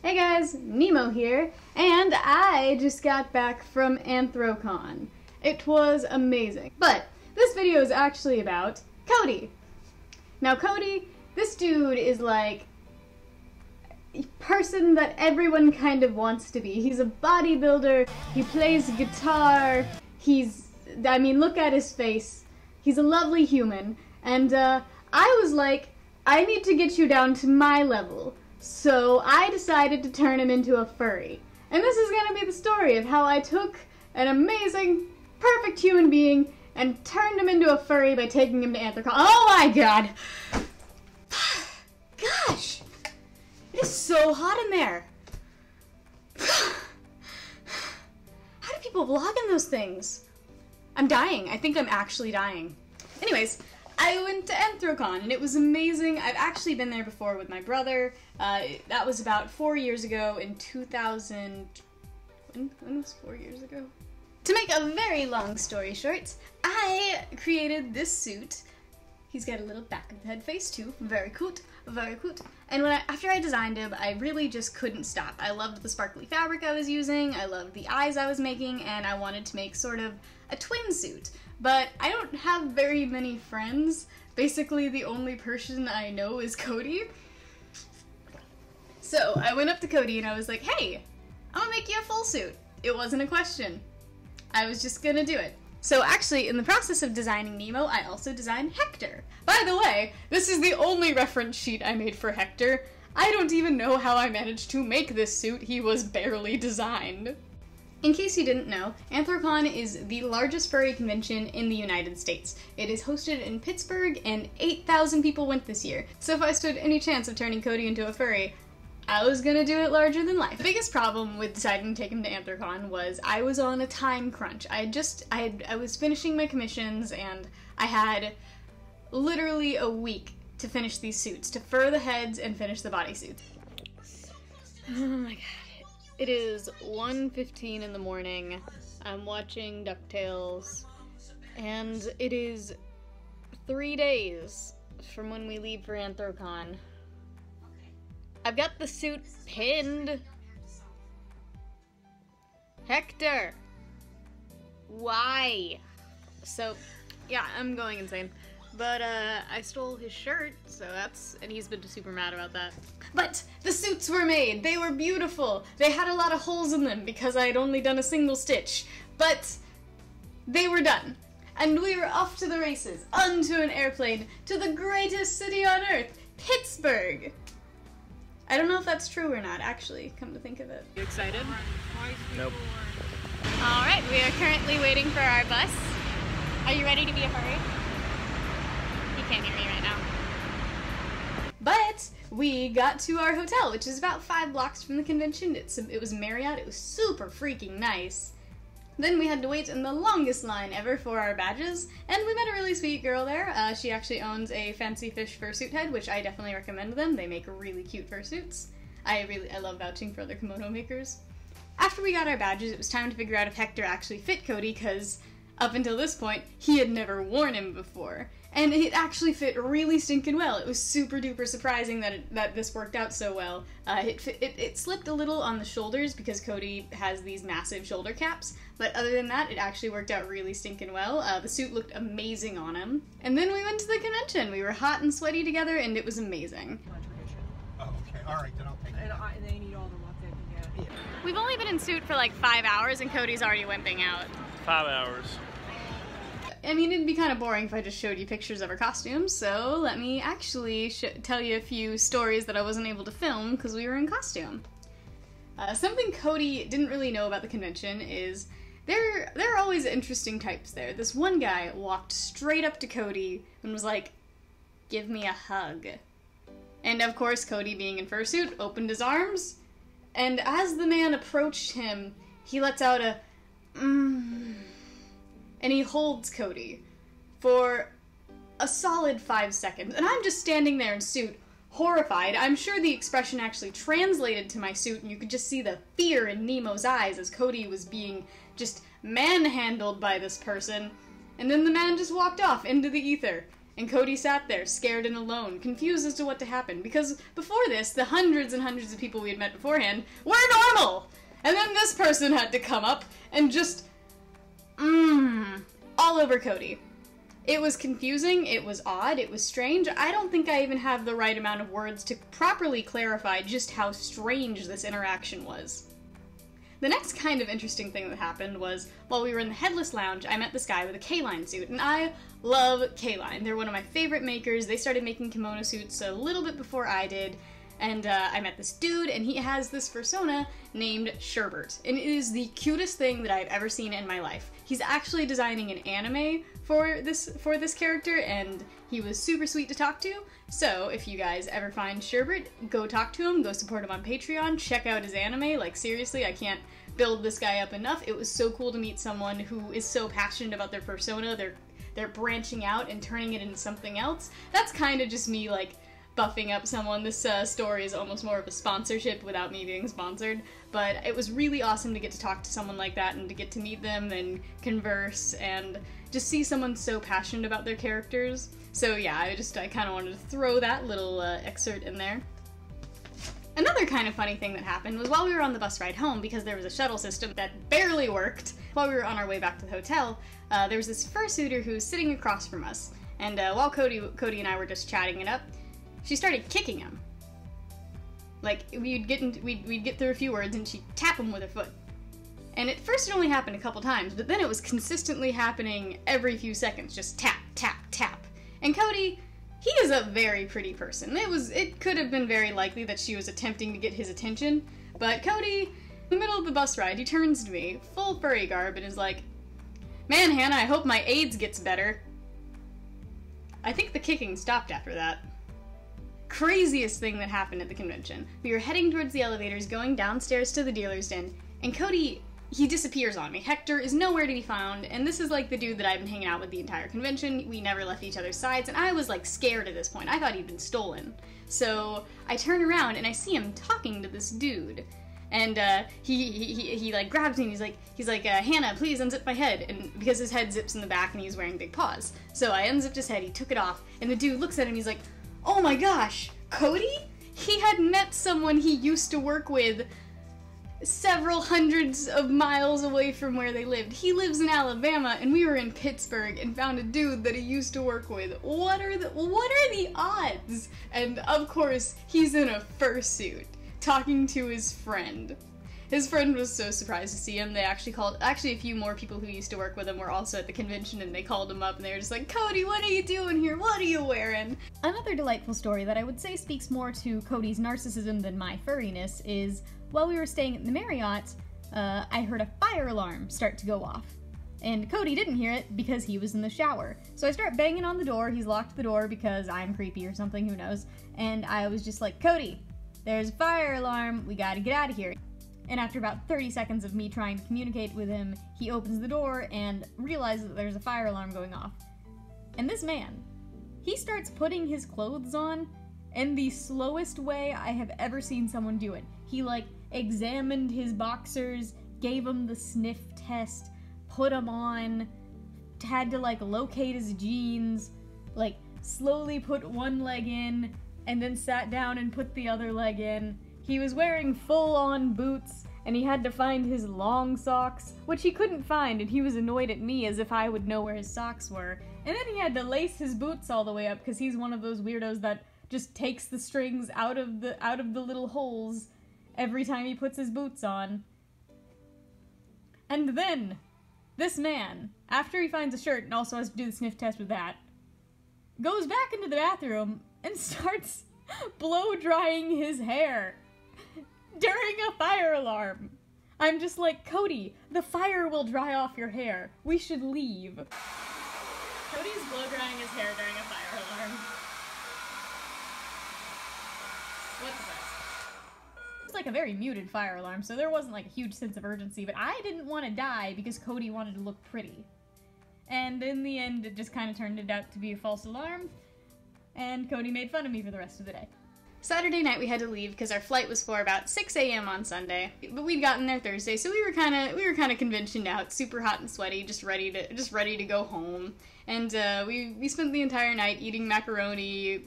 Hey guys, Nemo here, and I just got back from Anthrocon. It was amazing. But this video is actually about Cody. Now Cody, this dude is like a person that everyone kind of wants to be. He's a bodybuilder, he plays guitar, look at his face. He's a lovely human, and I was like, I need to get you down to my level. So I decided to turn him into a furry. And this is gonna be the story of how I took an amazing, perfect human being and turned him into a furry by taking him to Anthrocon. Oh my god! Gosh! It is so hot in there! How do people vlog in those things? I'm dying. I think I'm actually dying. Anyways, I went to Anthrocon, and it was amazing. I've actually been there before with my brother. That was about 4 years ago in 2000... When was 4 years ago? To make a very long story short, I created this suit. He's got a little back of the head face too. Very cute, very cute. And after I designed him, I really just couldn't stop. I loved the sparkly fabric I was using, I loved the eyes I was making, and I wanted to make sort of a twin suit. But I don't have very many friends. Basically, the only person I know is Cody. So I went up to Cody and I was like, hey, I'm gonna make you a full suit. It wasn't a question. I was just gonna do it. So actually, in the process of designing Nemo, I also designed Hector. By the way, this is the only reference sheet I made for Hector. I don't even know how I managed to make this suit. He was barely designed. In case you didn't know, Anthrocon is the largest furry convention in the United States. It is hosted in Pittsburgh, and 8,000 people went this year. So if I stood any chance of turning Cody into a furry, I was gonna do it larger than life. The biggest problem with deciding to take him to Anthrocon was I was on a time crunch. I was finishing my commissions, and I had literally a week to finish these suits, to fur the heads and finish the bodysuits. Oh my god. It is 1:15 in the morning. I'm watching DuckTales, and it is 3 days from when we leave for Anthrocon. I've got the suit pinned. Hector! Why? So, yeah, I'm going insane. But, I stole his shirt, and he's been super mad about that. But the suits were made! They were beautiful! They had a lot of holes in them because I had only done a single stitch. But they were done. And we were off to the races, onto an airplane, to the greatest city on earth, Pittsburgh! I don't know if that's true or not, actually, come to think of it. You excited? Nope. Alright, we are currently waiting for our bus. Are you ready to be a furry? You can't hear me right now. But we got to our hotel, which is about 5 blocks from the convention. It was Marriott. It was super freaking nice. Then we had to wait in the longest line ever for our badges, and we met a really sweet girl there. She actually owns a Fancy Fish fursuit head, which I definitely recommend them. They make really cute fursuits. I love vouching for other kimono makers. After we got our badges, it was time to figure out if Hector actually fit Cody, because up until this point, he had never worn him before. And it actually fit really stinking well. It was super duper surprising that this worked out so well. It slipped a little on the shoulders because Cody has these massive shoulder caps, but other than that, it actually worked out really stinking well. The suit looked amazing on him. And then we went to the convention. We were hot and sweaty together, and it was amazing. Oh, okay. All right, then I'll take it. And they need all the luck they can get. Yeah. We've only been in suit for like 5 hours, and Cody's already wimping out. 5 hours. I mean, it'd be kind of boring if I just showed you pictures of our costumes, so let me actually tell you a few stories that I wasn't able to film because we were in costume. Something Cody didn't really know about the convention is there are always interesting types there. This one guy walked straight up to Cody and was like, "Give me a hug." And of course, Cody, being in fursuit, opened his arms, and as the man approached him, he lets out a and he holds Cody for a solid 5 seconds. And I'm just standing there in suit, horrified. I'm sure the expression actually translated to my suit, and you could just see the fear in Nemo's eyes as Cody was being just manhandled by this person. And then the man just walked off into the ether. And Cody sat there, scared and alone, confused as to what to happen, because before this, the hundreds and hundreds of people we had met beforehand were normal! And then this person had to come up and just, all over Cody. It was confusing, it was odd, it was strange. I don't think I even have the right amount of words to properly clarify just how strange this interaction was. The next kind of interesting thing that happened was, while we were in the Headless Lounge, I met this guy with a K-Line suit, and I love K-Line. They're one of my favorite makers. They started making kimono suits a little bit before I did, and I met this dude, and he has this persona named Sherbert, and it is the cutest thing that I've ever seen in my life. He's actually designing an anime for this character, and he was super sweet to talk to. So if you guys ever find Sherbert, go talk to him, go support him on Patreon, check out his anime. Like, seriously, I can't build this guy up enough. It was so cool to meet someone who is so passionate about their persona. They're branching out and turning it into something else. That's kind of just me, like, buffing up someone. This story is almost more of a sponsorship without me being sponsored, but it was really awesome to get to talk to someone like that and to get to meet them and converse and just see someone so passionate about their characters. So yeah, I kind of wanted to throw that little excerpt in there. Another kind of funny thing that happened was while we were on the bus ride home, because there was a shuttle system that barely worked, while we were on our way back to the hotel, there was this fursuiter who was sitting across from us, and while Cody and I were just chatting it up, she started kicking him. Like, we'd get through a few words and she'd tap him with her foot. And at first it only happened a couple times, but then it was consistently happening every few seconds, just tap, tap, tap. And Cody, he is a very pretty person. It could have been very likely that she was attempting to get his attention, but Cody, in the middle of the bus ride, he turns to me, full furry garb, and is like, "Man, Hannah, I hope my AIDS gets better." I think the kicking stopped after that. Craziest thing that happened at the convention. We were heading towards the elevators, going downstairs to the dealer's den, and Cody, he disappears on me. Hector is nowhere to be found, and this is like the dude that I've been hanging out with the entire convention. We never left each other's sides, and I was like scared at this point. I thought he'd been stolen. So I turn around and I see him talking to this dude. And he like grabs me and he's like, "Hannah, please unzip my head," and because his head zips in the back and he's wearing big paws. So I unzipped his head, he took it off, and the dude looks at him, he's like, "Oh my gosh, Cody?" He had met someone he used to work with several hundreds of miles away from where they lived. He lives in Alabama, and we were in Pittsburgh and found a dude that he used to work with. What are the odds? And of course, he's in a fursuit, talking to his friend. His friend was so surprised to see him. They actually a few more people who used to work with him were also at the convention, and they called him up and they were just like, "Cody, what are you doing here? What are you wearing?" Another delightful story that I would say speaks more to Cody's narcissism than my furriness is, while we were staying at the Marriott, I heard a fire alarm start to go off. And Cody didn't hear it because he was in the shower. So I start banging on the door. He's locked the door because I'm creepy or something, who knows. And I was just like, "Cody, there's a fire alarm. We gotta get out of here." And after about 30 seconds of me trying to communicate with him, he opens the door and realizes that there's a fire alarm going off. And this man, he starts putting his clothes on in the slowest way I have ever seen someone do it. He, like, examined his boxers, gave him the sniff test, put them on, had to, like, locate his jeans, like, slowly put one leg in, and then sat down and put the other leg in. He was wearing full-on boots, and he had to find his long socks, which he couldn't find, and he was annoyed at me as if I would know where his socks were. And then he had to lace his boots all the way up, because he's one of those weirdos that just takes the strings out of the little holes every time he puts his boots on. And then, this man, after he finds a shirt and also has to do the sniff test with that, goes back into the bathroom and starts blow-drying his hair during a fire alarm. I'm just like, "Cody, the fire will dry off your hair. We should leave." Cody's blow-drying his hair during a fire alarm. What's this? It's like a very muted fire alarm, so there wasn't like a huge sense of urgency, but I didn't want to die because Cody wanted to look pretty. And in the end, it just kind of turned it out to be a false alarm, and Cody made fun of me for the rest of the day. Saturday night we had to leave because our flight was for about 6 a.m. on Sunday, but we'd gotten there Thursday, so we were kind of conventioned out, super hot and sweaty, just ready to go home. And we spent the entire night eating macaroni,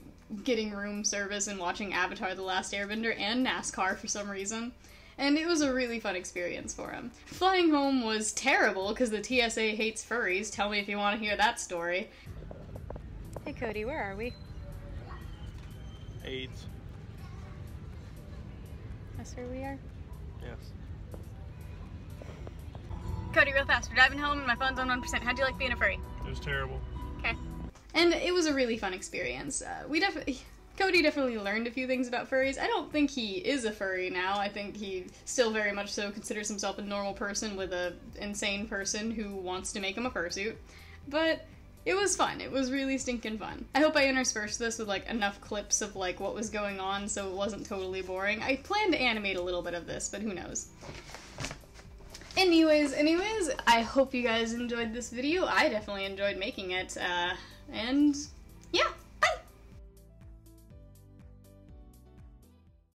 getting room service, and watching Avatar: The Last Airbender and NASCAR for some reason. And it was a really fun experience for him. Flying home was terrible because the TSA hates furries. Tell me if you want to hear that story. Hey Cody, where are we? AIDS. That's where we are? Yes. Cody, real fast. We're driving home and my phone's on 1%. How'd you like being a furry? It was terrible. Okay. And it was a really fun experience. Cody definitely learned a few things about furries. I don't think he is a furry now. I think he still very much so considers himself a normal person with a insane person who wants to make him a fursuit. But it was fun. It was really stinking fun. I hope I interspersed this with like enough clips of like what was going on so it wasn't totally boring. I plan to animate a little bit of this, but who knows. Anyways, I hope you guys enjoyed this video. I definitely enjoyed making it, and yeah.